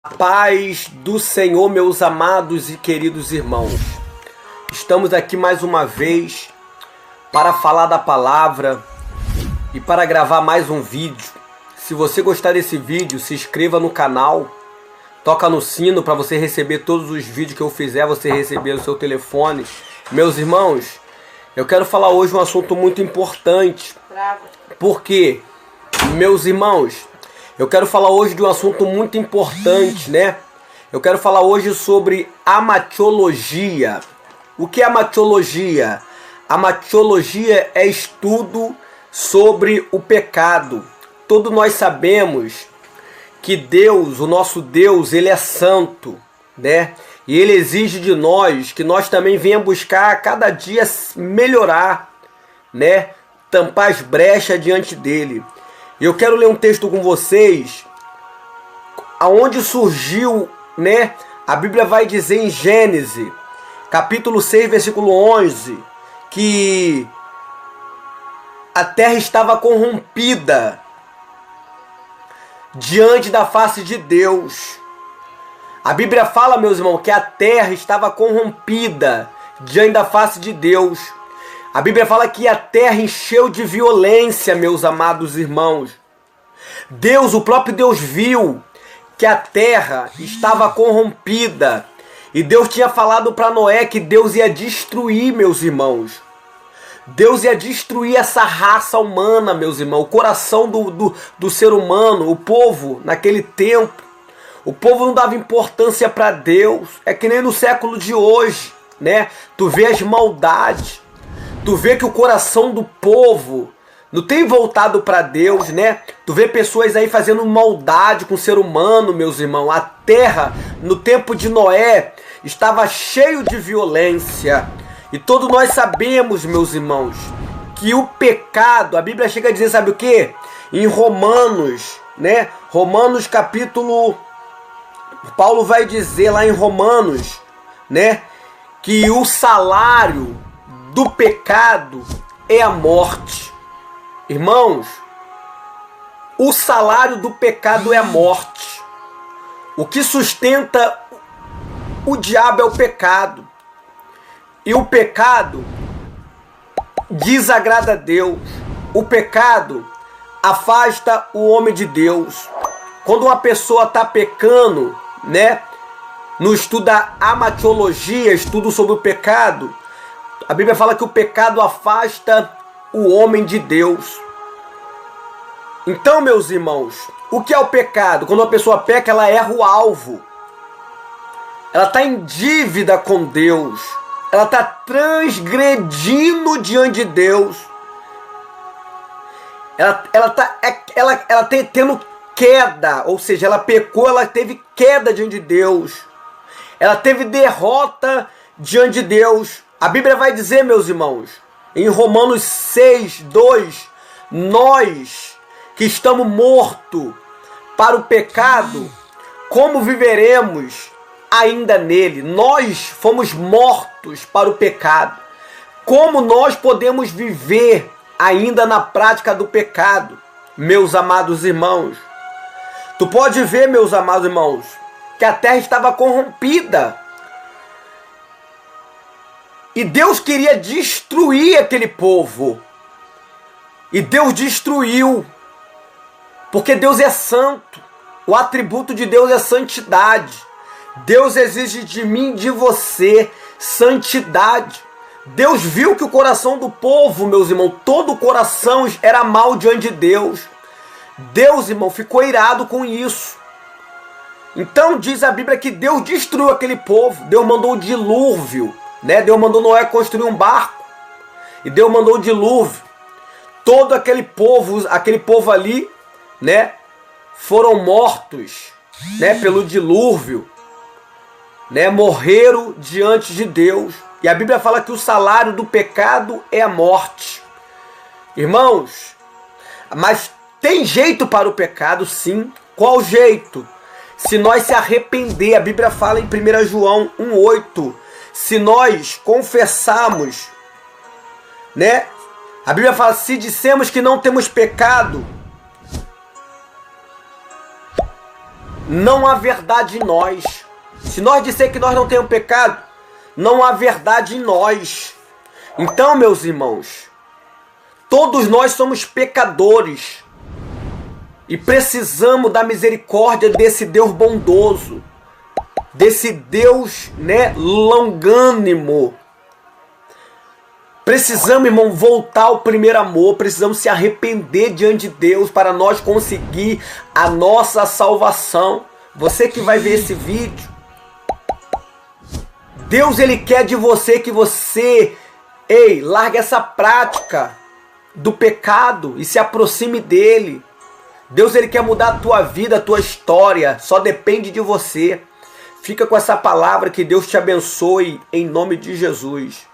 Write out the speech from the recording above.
Paz do Senhor, meus amados e queridos irmãos. Estamos aqui mais uma vez para falar da palavra e para gravar mais um vídeo. Se você gostar desse vídeo, se inscreva no canal, toca no sino para você receber todos os vídeos que eu fizer, você receber no seu telefone. Meus irmãos, eu quero falar hoje um assunto muito importante. Porque, meus irmãos, eu quero falar hoje de um assunto muito importante, né? Eu quero falar hoje sobre amatiologia. O que é amatiologia? Amatiologia é estudo sobre o pecado. Todos nós sabemos que Deus, o nosso Deus, ele é santo, né? E ele exige de nós que nós também venhamos buscar a cada dia melhorar, né? Tampar as brechas diante dele. Eu quero ler um texto com vocês, aonde surgiu, né? A Bíblia vai dizer em Gênesis, capítulo 6, versículo 11, que a terra estava corrompida diante da face de Deus. A Bíblia fala, meus irmãos, que a terra estava corrompida diante da face de Deus. A Bíblia fala que a terra encheu de violência, meus amados irmãos. Deus, o próprio Deus viu que a terra estava corrompida. E Deus tinha falado para Noé que Deus ia destruir, meus irmãos. Deus ia destruir essa raça humana, meus irmãos. O coração do ser humano, o povo, naquele tempo. O povo não dava importância para Deus. É que nem no século de hoje, né? Tu vê as maldades. Tu vê que o coração do povo não tem voltado para Deus, né? Tu vê pessoas aí fazendo maldade com o ser humano, meus irmãos. A terra, no tempo de Noé, estava cheio de violência. E todos nós sabemos, meus irmãos, que o pecado, a Bíblia chega a dizer, sabe o quê? Em Romanos, né? Romanos capítulo... Paulo vai dizer lá em Romanos, né? Que o salário do pecado é a morte. Irmãos, o salário do pecado é a morte. O que sustenta o diabo é o pecado. E o pecado desagrada a Deus. O pecado afasta o homem de Deus. Quando uma pessoa está pecando, né? No estudo da amatiologia, estudo sobre o pecado, a Bíblia fala que o pecado afasta o homem de Deus. Então, meus irmãos, o que é o pecado? Quando uma pessoa peca, ela erra o alvo. Ela está em dívida com Deus. Ela está transgredindo diante de Deus. Ela está tendo queda, ou seja, ela pecou, ela teve queda diante de Deus. Ela teve derrota diante de Deus. A Bíblia vai dizer, meus irmãos, em Romanos 6, 2, nós que estamos mortos para o pecado, como viveremos ainda nele? Nós fomos mortos para o pecado. Como nós podemos viver ainda na prática do pecado, meus amados irmãos? Tu pode ver, meus amados irmãos, que a terra estava corrompida. E Deus queria destruir aquele povo. E Deus destruiu. Porque Deus é santo. O atributo de Deus é santidade. Deus exige de mim e de você santidade. Deus viu que o coração do povo, meus irmãos, todo o coração era mau diante de Deus. Deus, irmão, ficou irado com isso. Então diz a Bíblia que Deus destruiu aquele povo. Deus mandou o dilúvio, né? Deus mandou Noé construir um barco. E Deus mandou o dilúvio. Todo aquele povo ali, né? Foram mortos, né? Pelo dilúvio, né? Morreram diante de Deus. E a Bíblia fala que o salário do pecado é a morte. Irmãos, mas tem jeito para o pecado, sim. Qual jeito? Se nós se arrepender, a Bíblia fala em 1 João 1,8. Se nós confessarmos, né? A Bíblia fala, se dissemos que não temos pecado, não há verdade em nós. Se nós disser que nós não temos pecado, não há verdade em nós. Então, meus irmãos, todos nós somos pecadores e precisamos da misericórdia desse Deus bondoso, desse Deus, longânimo. Precisamos, irmão, voltar ao primeiro amor, precisamos se arrepender diante de Deus para nós conseguir a nossa salvação. Você que vai ver esse vídeo, Deus, Ele quer de você que você, largue essa prática do pecado e se aproxime dEle. Deus, Ele quer mudar a tua vida, a tua história, só depende de você. Fica com essa palavra, que Deus te abençoe em nome de Jesus.